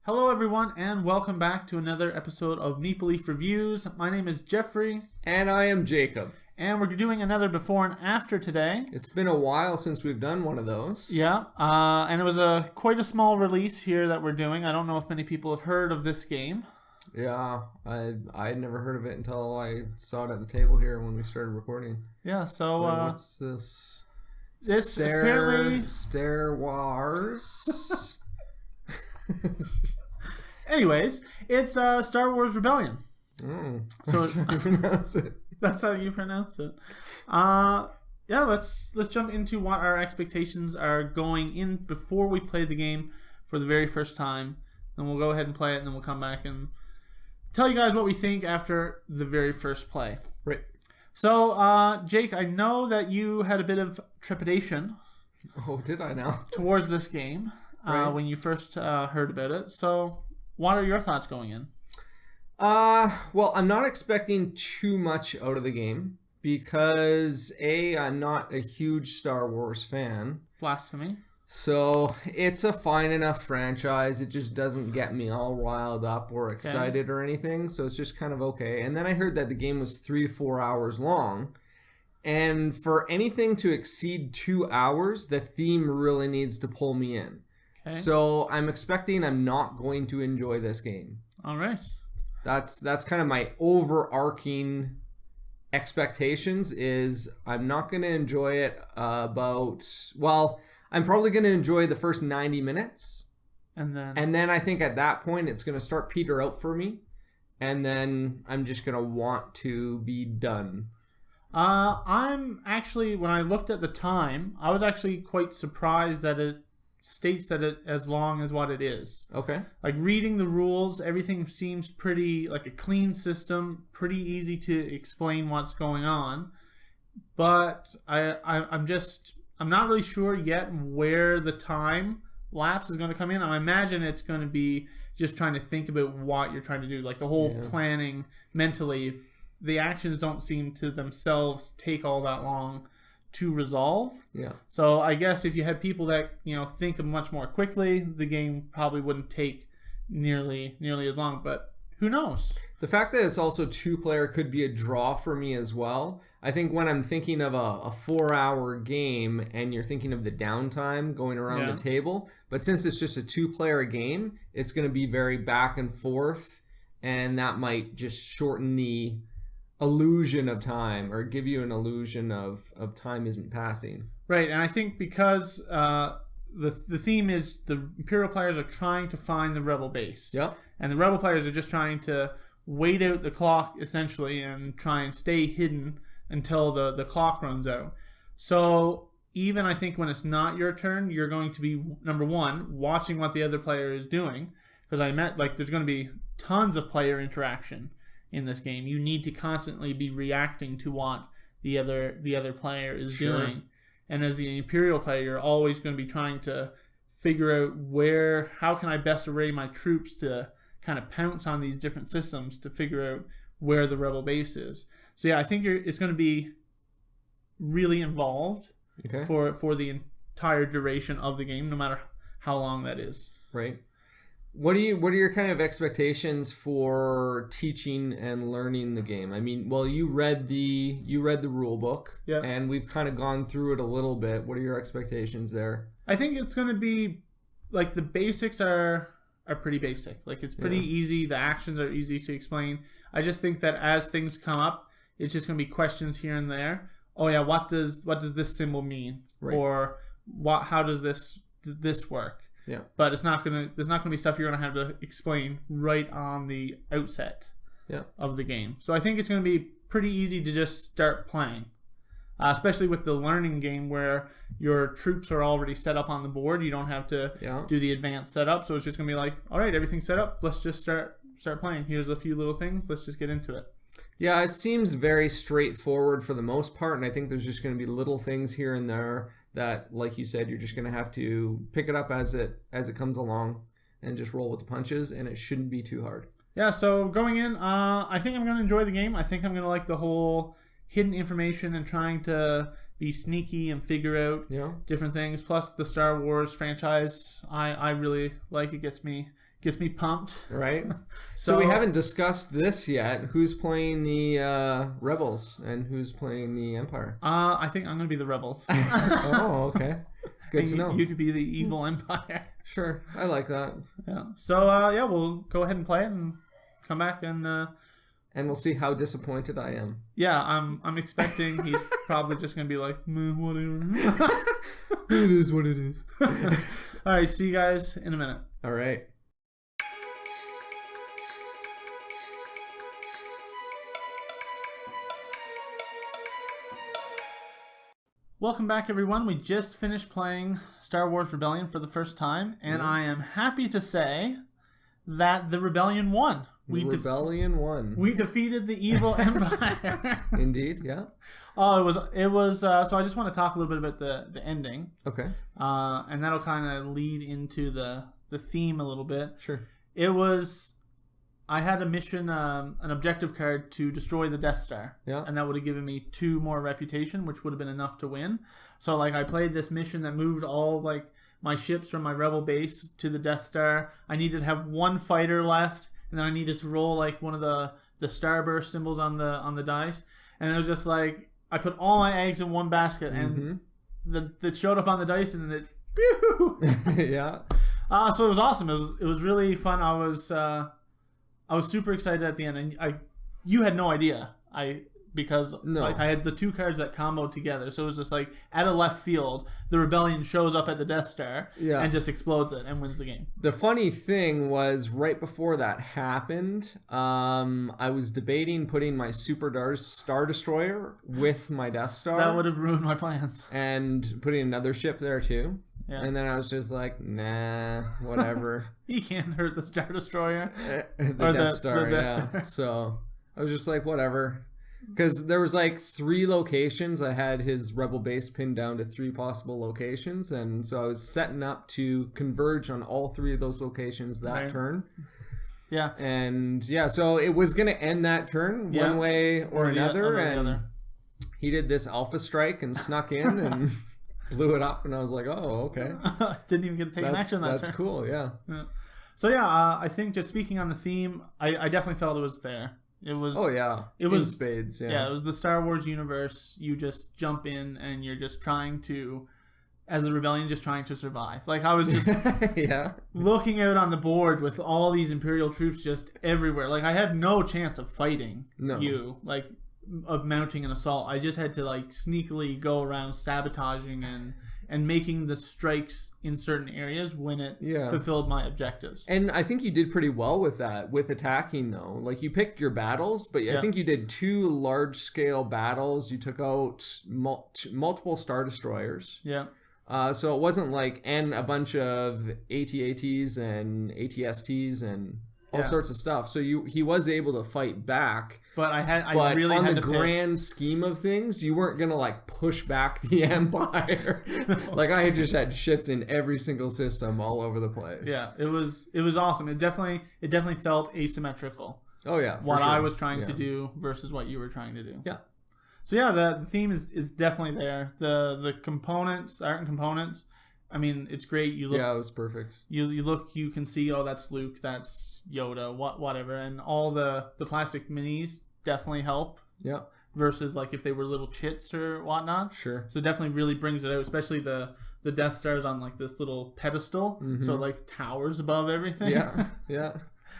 Hello everyone and welcome back to another episode of Maple Leaf Reviews. My name is Jeffrey. And I am Jacob. And we're doing another before and after today. It's been a while since we've done one of those. Yeah, and it was quite a small release here that we're doing. I don't know if many people have heard of this game. Yeah, I had never heard of it until I saw it at the table here when we started recording. Yeah, so what's this? This apparently... Star Wars. Anyways, it's Star Wars Rebellion. So that's how you pronounce it. That's how you pronounce it. Yeah, let's jump into what our expectations are going in before we play the game for the very first time. Then we'll go ahead and play it, and then we'll come back and tell you guys what we think after the very first play. Right. So, Jake, I know that you had a bit of trepidation. Oh, did I now? Towards this game when you first heard about it. So, what are your thoughts going in? Well, I'm not expecting too much out of the game because I'm not a huge Star Wars fan. Blasphemy. So it's a fine enough franchise. It just doesn't get me all riled up or excited or anything. So it's just kind of okay. And then I heard that the game was 3 to 4 hours long. And for anything to exceed 2 hours, the theme really needs to pull me in. Okay. So I'm expecting I'm not going to enjoy this game. All right. That's kind of my overarching expectations is I'm not going to enjoy it I'm probably going to enjoy the first 90 minutes. And then I think at that point it's going to start peter out for me. And then I'm just going to want to be done. I'm actually, when I looked at the time, I was actually quite surprised that it states that it as long as what it is. Okay. Like reading the rules, everything seems pretty like a clean system, pretty easy to explain what's going on. But I'm not really sure yet where the time lapse is going to come in. I imagine it's going to be just trying to think about what you're trying to do, like the whole planning mentally. The actions don't seem to themselves take all that long to resolve. Yeah. So I guess if you had people that, think much more quickly, the game probably wouldn't take nearly as long, but who knows? The fact that it's also 2-player could be a draw for me as well. I think when I'm thinking of a 4-hour game and you're thinking of the downtime going around the table, but since it's just a 2-player game, it's going to be very back and forth, and that might just shorten the illusion of time or give you an illusion of time isn't passing. Right, and I think because the theme is the Imperial players are trying to find the Rebel base. Yep. And the Rebel players are just trying to wait out the clock essentially and try and stay hidden until the clock runs out. So even I think when it's not your turn, you're going to be, number one, watching what the other player is doing, because there's going to be tons of player interaction in this game. You need to constantly be reacting to what the other player is doing. And as the Imperial player, you're always going to be trying to figure out how can I best array my troops to kind of pounce on these different systems to figure out where the Rebel base is. So yeah, I think it's going to be really involved for the entire duration of the game, no matter how long that is. Right. What are your kind of expectations for teaching and learning the game? I mean, well, you read the rule book, and we've kind of gone through it a little bit. What are your expectations there? I think it's going to be like the basics are pretty basic. Like it's pretty easy. The actions are easy to explain. I just think that as things come up, it's just going to be questions here and there. Oh yeah, what does this symbol mean? Right. Or how does this work? Yeah. But there's not gonna be stuff you're gonna have to explain right on the outset of the game. So I think it's gonna be pretty easy to just start playing, especially with the learning game where your troops are already set up on the board. You don't have to do the advanced setup. So it's just gonna be like, all right, everything's set up. Let's just start playing. Here's a few little things. Let's just get into it. Yeah, it seems very straightforward for the most part, and I think there's just going to be little things here and there that, like you said, you're just going to have to pick it up as it comes along and just roll with the punches, and it shouldn't be too hard. Yeah, so going in, I think I'm going to enjoy the game. I think I'm going to like the whole hidden information and trying to be sneaky and figure out different things. Plus, the Star Wars franchise, I really like. It gets me gets me pumped. Right. So we haven't discussed this yet. Who's playing the Rebels and who's playing the Empire? I think I'm going to be the Rebels. Oh, okay. Good to know. You could be the evil Empire. Sure. I like that. Yeah. So, we'll go ahead and play it and come back and we'll see how disappointed I am. Yeah, I'm expecting he's probably just going to be like, whatever. It is what it is. All right, see you guys in a minute. All right. Welcome back, everyone. We just finished playing Star Wars Rebellion for the first time, and I am happy to say that the Rebellion won. Rebellion won. We defeated the evil Empire. Indeed, yeah. Oh, it was. So I just want to talk a little bit about the ending. Okay. And that'll kind of lead into the theme a little bit. Sure. It was. I had a mission, an objective card to destroy the Death Star. Yeah. And that would have given me 2 more reputation, which would have been enough to win. So, I played this mission that moved all, my ships from my rebel base to the Death Star. I needed to have 1 fighter left, and then I needed to roll, one of the starburst symbols on the dice. And it was just I put all my eggs in one basket, and that showed up on the dice, and it, pew! Yeah. So it was awesome. It was really fun. I was super excited at the end, and you had no idea. Because I had the 2 cards that comboed together, so it was just at a left field, the Rebellion shows up at the Death Star and just explodes it and wins the game. The funny thing was right before that happened, I was debating putting my Super Star Destroyer with my Death Star. That would have ruined my plans. And putting another ship there too. Yeah. And then I was just like, nah, whatever. You can't hurt the Star Destroyer. The Death Star, yeah. So I was just like, whatever. Because there was 3 locations. I had his rebel base pinned down to 3 possible locations. And so I was setting up to converge on all 3 of those locations that turn. Yeah. And yeah, so it was going to end that turn one way or another. And he did this alpha strike and snuck in and... blew it up, and I was like, "Oh, okay." Didn't even get to take an action. That's cool, yeah. So yeah, I think just speaking on the theme, I definitely felt it was there. It was. Oh yeah. It was spades. Yeah. Yeah, it was the Star Wars universe. You just jump in, and you're just trying to, as a rebellion, just trying to survive. I was just looking out on the board with all these Imperial troops just everywhere. I had no chance of fighting you. Of mounting an assault. I just had to sneakily go around sabotaging and making the strikes in certain areas when it fulfilled my objectives. And I think you did pretty well with that, with attacking though. You picked your battles, but I think you did 2 large scale battles. You took out multiple Star Destroyers. Yeah. So it wasn't and a bunch of AT-ATs and AT-STs and all sorts of stuff. So he was able to fight back. But I really had to pick. On the grand scheme of things, you weren't going to push back the Empire. I had just had ships in every single system all over the place. Yeah, it was awesome. It definitely felt asymmetrical. Oh yeah. What I was trying to do versus what you were trying to do. Yeah. So yeah, the theme is definitely there. The components, art and components, I mean, it's great. You look. Yeah, it was perfect. You look. You can see. Oh, that's Luke. That's Yoda. Whatever. And all the plastic minis definitely help. Yeah. Versus if they were little chits or whatnot. Sure. So it definitely really brings it out. Especially the Death Star's on this little pedestal. Mm-hmm. So it towers above everything. Yeah. Yeah.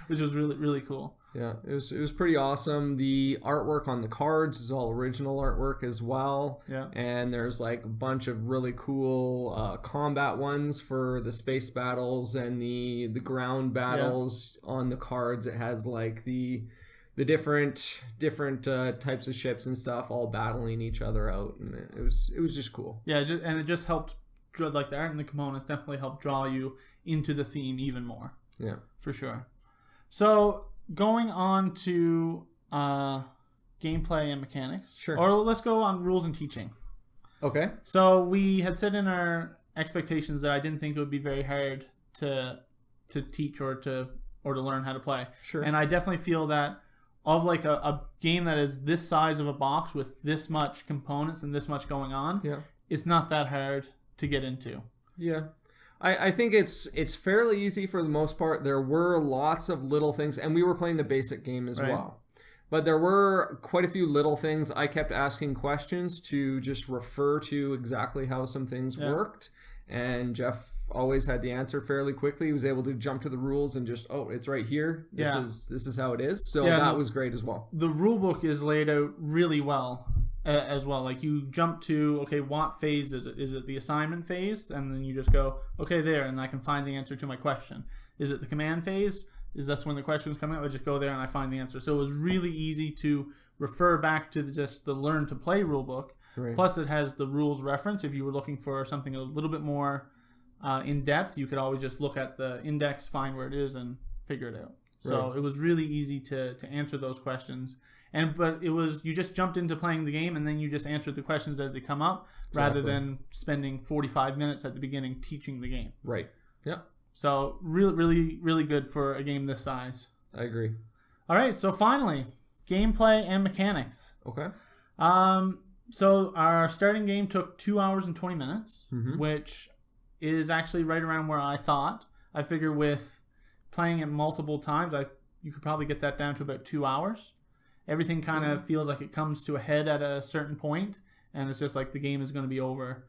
Which was really, really cool. Yeah, it was pretty awesome. The artwork on the cards is all original artwork as well. Yeah. And there's a bunch of really cool combat ones for the space battles and the ground battles on the cards. It has the different types of ships and stuff all battling each other out, and it was just cool. Yeah, it just helped. The art and the components definitely helped draw you into the theme even more. Yeah, for sure. So going on to gameplay and mechanics. Sure. Or let's go on rules and teaching. Okay. So we had said in our expectations that I didn't think it would be very hard to teach or to learn how to play. Sure. And I definitely feel that of a game that is this size of a box with this much components and this much going on, it's not that hard to get into. Yeah. I think it's fairly easy for the most part. There were lots of little things, and we were playing the basic game as well. But there were quite a few little things. I kept asking questions to just refer to exactly how some things worked. And Jeff always had the answer fairly quickly. He was able to jump to the rules and just, it's right here. This is how it is. So that was great as well. The rule book is laid out really well as well. Like you jump to, okay, what phase is it? Is it the assignment phase? And then you just go, okay, there, and I can find the answer to my question. Is it the command phase? Is this when the questions come out? I just go there and I find the answer. So it was really easy to refer back to just the Learn to Play rulebook. Right. Plus, it has the rules reference. If you were looking for something a little bit more in depth, you could always just look at the index, find where it is, and figure it out. So it was really easy to answer those questions. But it was, you just jumped into playing the game and then you just answered the questions as they come up, rather than spending 45 minutes at the beginning teaching the game. Right. Yeah. So really, really, really good for a game this size. I agree. All right. So finally, gameplay and mechanics. Okay. So our starting game took 2 hours and 20 minutes, which is actually right around where I thought. I figure with playing it multiple times, you could probably get that down to about 2 hours. Everything kind of feels like it comes to a head at a certain point, and it's just like the game is going to be over.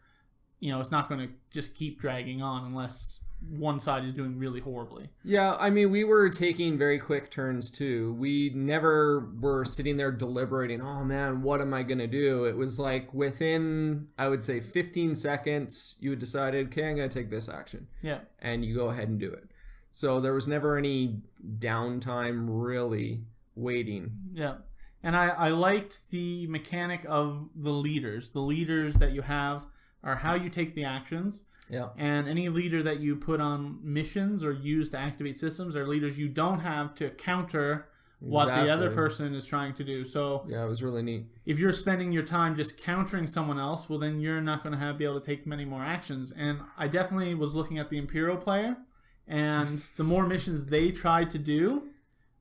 You know, it's not going to just keep dragging on unless one side is doing really horribly. Yeah, I mean, we were taking very quick turns too. We never were sitting there deliberating, oh man, what am I going to do? It was like within, I would say 15 seconds, you had decided, okay, I'm going to take this action. Yeah. And you go ahead and do it. So there was never any downtime really waiting. Yeah. And I liked the mechanic of the leaders. The leaders that you have are how you take the actions. Yeah. And any leader that you put on missions or use to activate systems are leaders you don't have to counter what the other person is trying to do. So yeah, it was really neat. If you're spending your time just countering someone else, well, then you're not going to be able to take many more actions. And I definitely was looking at the Imperial player, and the more missions they tried to do,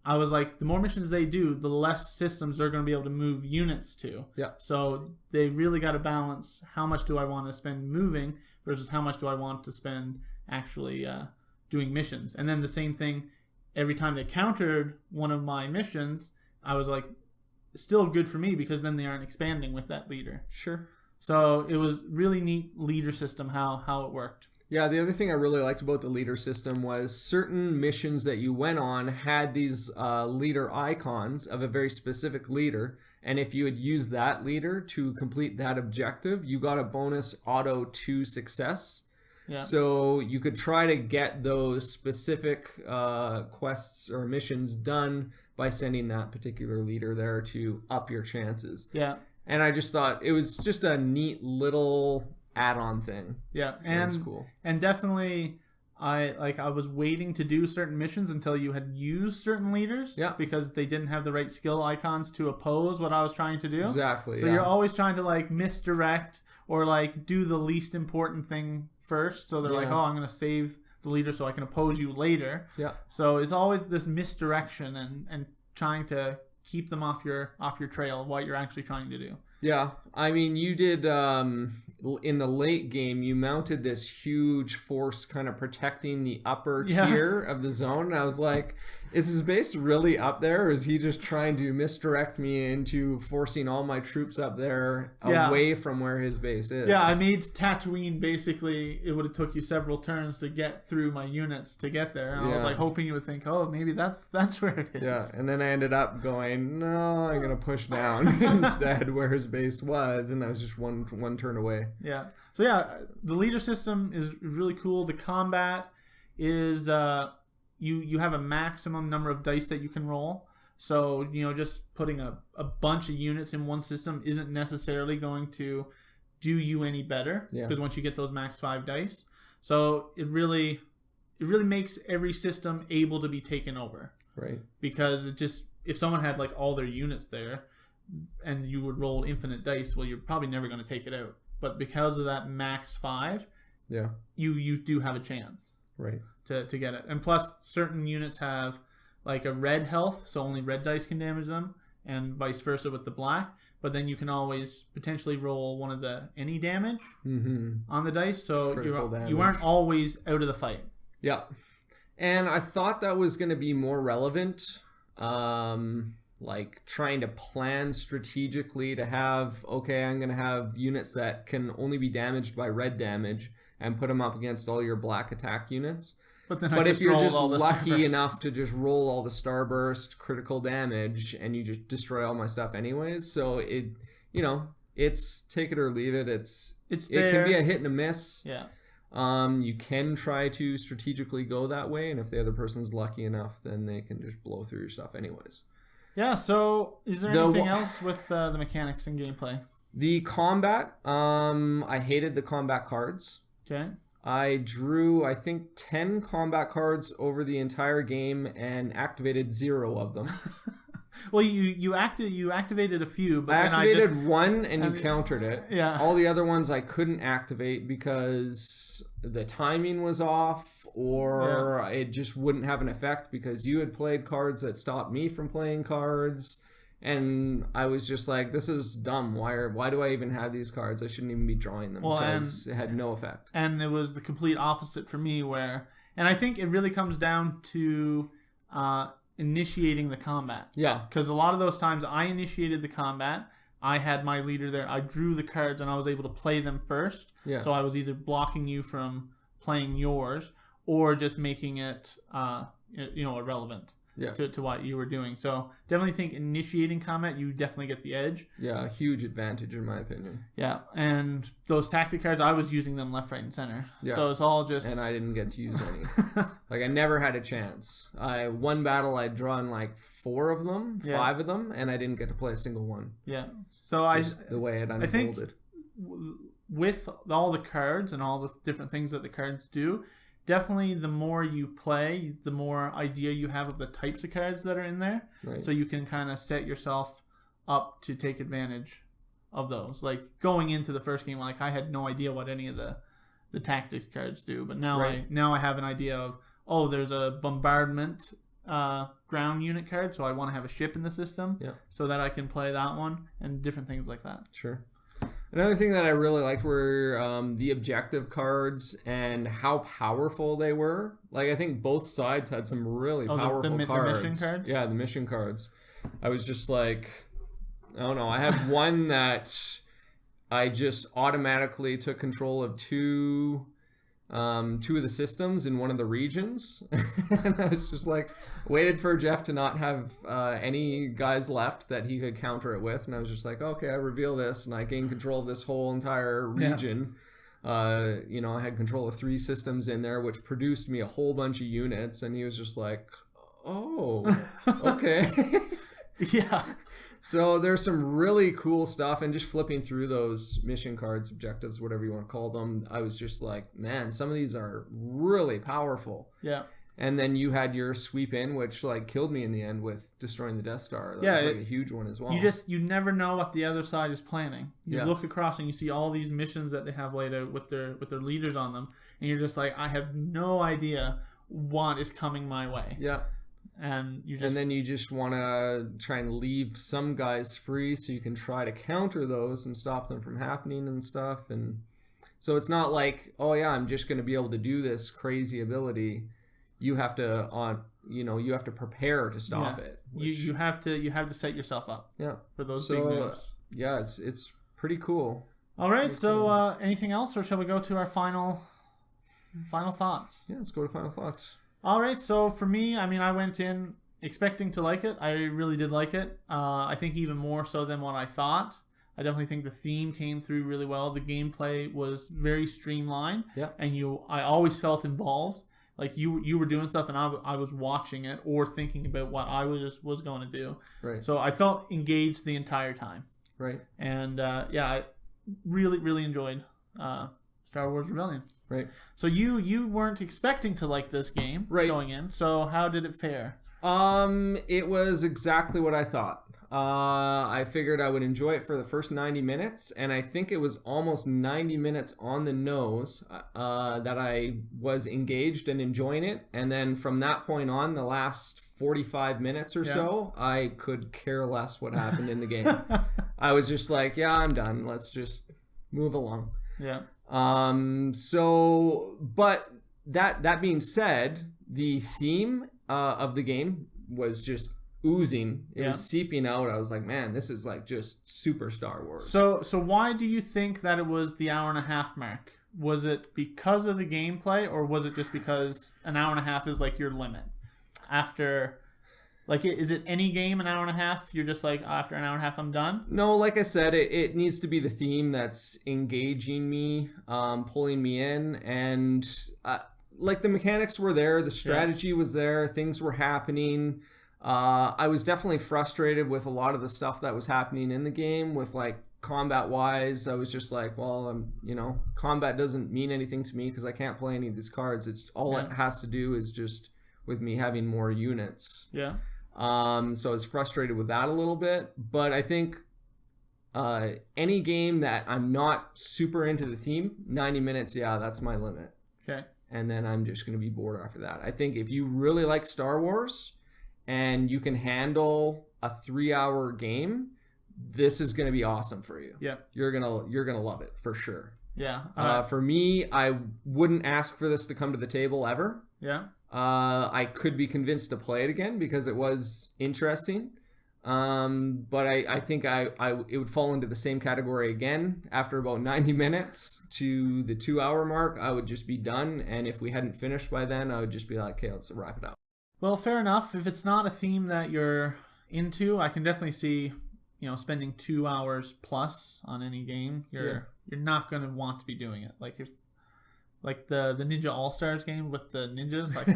I was like, the more missions they do, the less systems they're going to be able to move units to. Yeah. So they really got to balance how much do I want to spend moving versus how much do I want to spend actually doing missions. And then the same thing, every time they countered one of my missions, I was like, still good for me because then they aren't expanding with that leader. Sure. So it was really neat leader system, how it worked. Yeah, the other thing I really liked about the leader system was certain missions that you went on had these leader icons of a very specific leader. And if you had used that leader to complete that objective, you got a bonus auto to success. Yeah. So you could try to get those specific quests or missions done by sending that particular leader there to up your chances. Yeah. And I just thought it was just a neat little add-on thing. Yeah, and that's cool. And definitely, I was waiting to do certain missions until you had used certain leaders. Yeah. Because they didn't have the right skill icons to oppose what I was trying to do. Exactly. So you're always trying to misdirect or do the least important thing first. So they're like, oh, I'm going to save the leader so I can oppose you later. Yeah. So it's always this misdirection and trying to keep them off your trail of what you're actually trying to do. Yeah, I mean, you did, in the late game, you mounted this huge force kind of protecting the upper tier of the zone. And I was like, is his base really up there? Or is he just trying to misdirect me into forcing all my troops up there away from where his base is? Yeah, I made Tatooine basically, it would have took you several turns to get through my units to get there. And I was hoping you would think, oh, maybe that's where it is. Yeah, and then I ended up going, no, I'm going to push down instead where his base was, and I was just one turn away. Yeah. So yeah, the leader system is really cool. The combat is you have a maximum number of dice that you can roll. So, just putting a bunch of units in one system isn't necessarily going to do you any better. Because once you get those max 5 dice. So it really makes every system able to be taken over. Right. Because if someone had all their units there and you would roll infinite dice, well, you're probably never going to take it out. But because of that max 5, you do have a chance. Right. To get it. And plus, certain units have a red health, so only red dice can damage them, and vice versa with the black. but then you can always potentially roll one of the any damage on the dice, so you aren't always out of the fight. Yeah. And I thought that was going to be more relevant, like trying to plan strategically to have, okay, I'm going to have units that can only be damaged by red damage and put them up against all your black attack units. But if you're just lucky enough to just roll all the starburst critical damage and you just destroy all my stuff anyways, so it, you know, it's take it or leave it. It can be a hit and a miss. Yeah. You can try to strategically go that way, and if the other person's lucky enough, then they can just blow through your stuff anyways. Yeah, so is there anything else with the mechanics and gameplay? The combat, I hated the combat cards. Okay. I drew, I think, 10 combat cards over the entire game and activated 0 of them. Well, you activated a few, but I activated one and you countered it. Yeah. All the other ones I couldn't activate because the timing was off, or it just wouldn't have an effect because you had played cards that stopped me from playing cards. And I was just like, this is dumb. Why do I even have these cards? I shouldn't even be drawing them because it had no effect. And it was the complete opposite for me and I think it really comes down to initiating the combat. Yeah. Because a lot of those times I initiated the combat, I had my leader there, I drew the cards and I was able to play them first. Yeah. So I was either blocking you from playing yours or just making it irrelevant. Yeah. To what you were doing. So definitely think initiating combat, you definitely get the edge. Yeah, a huge advantage in my opinion. Yeah, and those tactic cards, I was using them left, right, and center. Yeah. So it's all just... And I didn't get to use any. Like, I never had a chance. One battle, I'd drawn like 4 of them, 5 of them, and I didn't get to play a single one. Yeah. So just the way it unfolded. I think with all the cards and all the different things that the cards do, definitely the more you play, the more idea you have of the types of cards that are in there. Right. So you can kind of set yourself up to take advantage of those. Like going into the first game, like I had no idea what any of the tactics cards do, but now I have an idea of, there's a bombardment ground unit card, so I want to have a ship in the system so that I can play that one and different things like that. Sure. Another thing that I really liked were the objective cards and how powerful they were. Like, I think both sides had some really powerful cards. The mission cards? Yeah, the mission cards. I was just like, I don't know. I had one that I just automatically took control of two of the systems in one of the regions. And I was just like, waited for Jeff to not have any guys left that he could counter it with. And I was just like, okay, I reveal this and I gain control of this whole entire region. I had control of 3 systems in there, which produced me a whole bunch of units. And he was just like, oh, okay. Yeah. So there's some really cool stuff, and just flipping through those mission cards, objectives, whatever you want to call them, I was just like, man, some of these are really powerful. Yeah. And then you had your sweep in, which like killed me in the end with destroying the Death Star. That was like a huge one as well. You never know what the other side is planning. You look across and you see all these missions that they have laid out with their leaders on them, and you're just like, I have no idea what is coming my way. Yeah. And then you just want to try and leave some guys free so you can try to counter those and stop them from happening and stuff. And so it's not like, I'm just going to be able to do this crazy ability. You have to you have to prepare to stop it. You have to set yourself up. Yeah. For those big moves. Yeah, it's pretty cool. All right. So anything else, or shall we go to our final thoughts? Yeah, let's go to final thoughts. All right, so for me, I went in expecting to like it. I really did like it. I think even more so than what I thought. I definitely think the theme came through really well. The gameplay was very streamlined. Yeah. And I always felt involved. Like you were doing stuff and I was watching it or thinking about what I was going to do. Right. So I felt engaged the entire time. Right. And I really, really enjoyed Star Wars Rebellion. Right. So you weren't expecting to like this game going in. So how did it fare? It was exactly what I thought. I figured I would enjoy it for the first 90 minutes, and I think it was almost 90 minutes on the nose that I was engaged and enjoying it. And then from that point on, the last 45 minutes or so, I could care less what happened in the game. I was just like, yeah, I'm done. Let's just move along. Yeah. But that being said, the theme of the game was just oozing. It was seeping out. I was like, man, this is like just super Star Wars. So why do you think that it was the hour-and-a-half mark? Was it because of the gameplay, or was it just because an hour and a half is like your limit? After, like, is it any game an hour and a half? You're just like, after an hour and a half, I'm done? No, like I said, it needs to be the theme that's engaging me, pulling me in, and like the mechanics were there, the strategy was there, things were happening. I was definitely frustrated with a lot of the stuff that was happening in the game with like combat wise. I was just like, well, combat doesn't mean anything to me because I can't play any of these cards. It's all it has to do is just with me having more units. Yeah. So I was frustrated with that a little bit, but I think any game that I'm not super into the theme, 90 minutes, that's my limit. Okay. And then I'm just going to be bored after that. I think if you really like Star Wars and you can handle a 3-hour game, this is going to be awesome for you. Yeah. You're going to love it for sure. Yeah. For me, I wouldn't ask for this to come to the table ever. Yeah. I could be convinced to play it again because it was interesting. But I think it would fall into the same category again. After about 90 minutes to the 2-hour mark, I would just be done. And if we hadn't finished by then, I would just be like, okay, let's wrap it up. Well, fair enough. If it's not a theme that you're into, I can definitely see, spending 2 hours plus on any game. You're not going to want to be doing it. Like the Ninja All-Stars game with the ninjas, like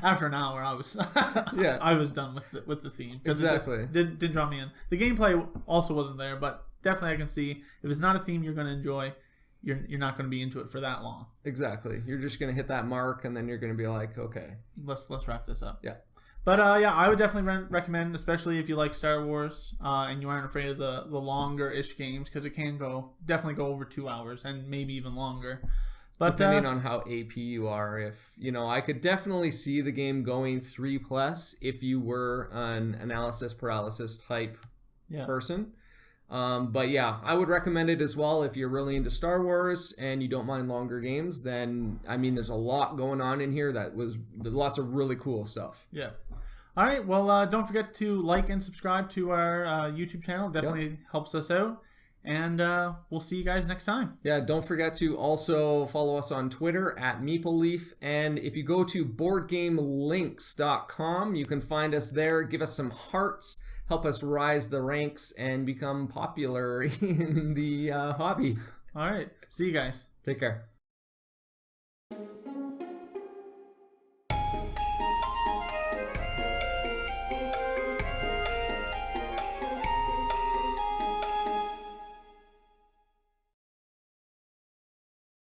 after an hour I was I was done with the theme because exactly. It just didn't draw me in. The gameplay also wasn't there, but definitely I can see if it's not a theme you're going to enjoy, you're not going to be into it for that long. Exactly. You're just going to hit that mark and then you're going to be like, okay, let's wrap this up. Yeah. But I would definitely recommend, especially if you like Star Wars and you aren't afraid of the longer-ish games, because it can definitely go over 2 hours and maybe even longer. But depending on how AP you are, I could definitely see the game going 3+ if you were an analysis paralysis type person. But I would recommend it as well if you're really into Star Wars and you don't mind longer games. Then there's a lot going on in here there's lots of really cool stuff. Yeah. All right. Well, don't forget to like and subscribe to our YouTube channel. Definitely helps us out. And we'll see you guys next time. Yeah. Don't forget to also follow us on Twitter at MeepleLeaf. And if you go to BoardGameLinks.com, you can find us there. Give us some hearts. Help us rise the ranks and become popular in the hobby. All right. See you guys. Take care.